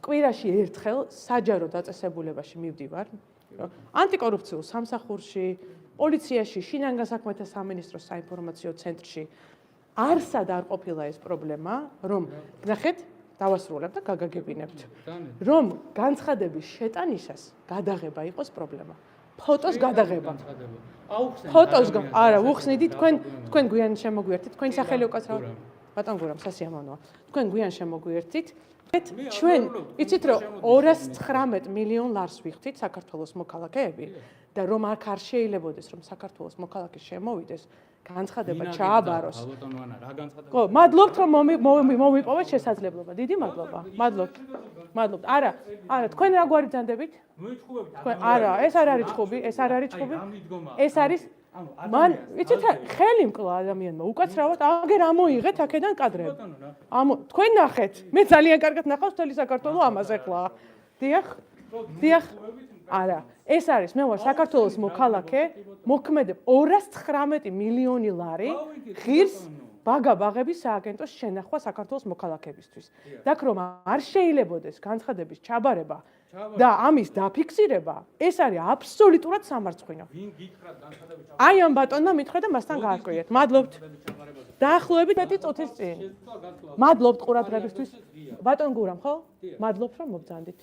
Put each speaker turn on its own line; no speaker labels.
კვირაში ერთხელ საჯარო დაწესებულებაში მივდივარ ანტიკორუფციულ სამსახურში, პოლიციაში, შინაგან საქმეთა სამინისტროს საინფორმაციო ცენტრში. არსად არ ყოფილა ეს პრობლემა, რომ ნახეთ, დავასრულებ და გაგაგებინებთ. რომ განცხადების შეტანისას გადაღება იყოს პრობლემა. ფოტოს გადაღება. ფოტოს არა, უხსნიდი თქვენ გვიან შემოგვიერთით, თქვენი სახელი უკაცრავად. ბატონ გურამ, სასიამოვნოა. თქვენ გვიან შემოგვიერთით. ჩვენ იცით რომ 219 მილიონ ლარს ვიხდით საქართველოს მოქალაქეები და რომ აქ არ შეიძლებოდეს რომ საქართველოს მოქალაქე შემოვიდეს განცხადება ჩააბაროს. ხო, მადლობთ რომ მომიპოვეთ შესაძლებლობა. დიდი მადლობა. მადლობთ. არა, თქვენ რა გვარი ბრძანდებით? თქვენ არა, ეს არ არის ჭუბი, ეს არ არის ჭუბი. ეს არის მან იცით ხელი მკლა ადამიანმა უკაცრავად აგერ ამოიღეთ აქედან კადრები. თქვენ ნახეთ, მე ძალიან კარგად ნახავს მთელი საქართველო ამას ახლა. დიახ. არა, ეს არის მე ვარ საქართველოს მოქალაქე, მოქმედებ 219 მილიონი ლარი ღირს ბაგაბაღების სააგენტოს შენახვა საქართველოს მოქალაქეებისთვის. დაკ რომ არ შეიძლებოდეს განცხადების ჩაბარება და ამის დაფიქსირება, ეს არის აბსოლუტურად სამარცხვინო. აი ამ ბატონმა მითხრა და მასთან გაარკვიეთ. მადლობთ. დაახლოებით 1 წუთის წინ. მადლობთ ყურადღებისთვის. ბატონ გურამ, ხო? მადლობთ რომ მობრძანდით.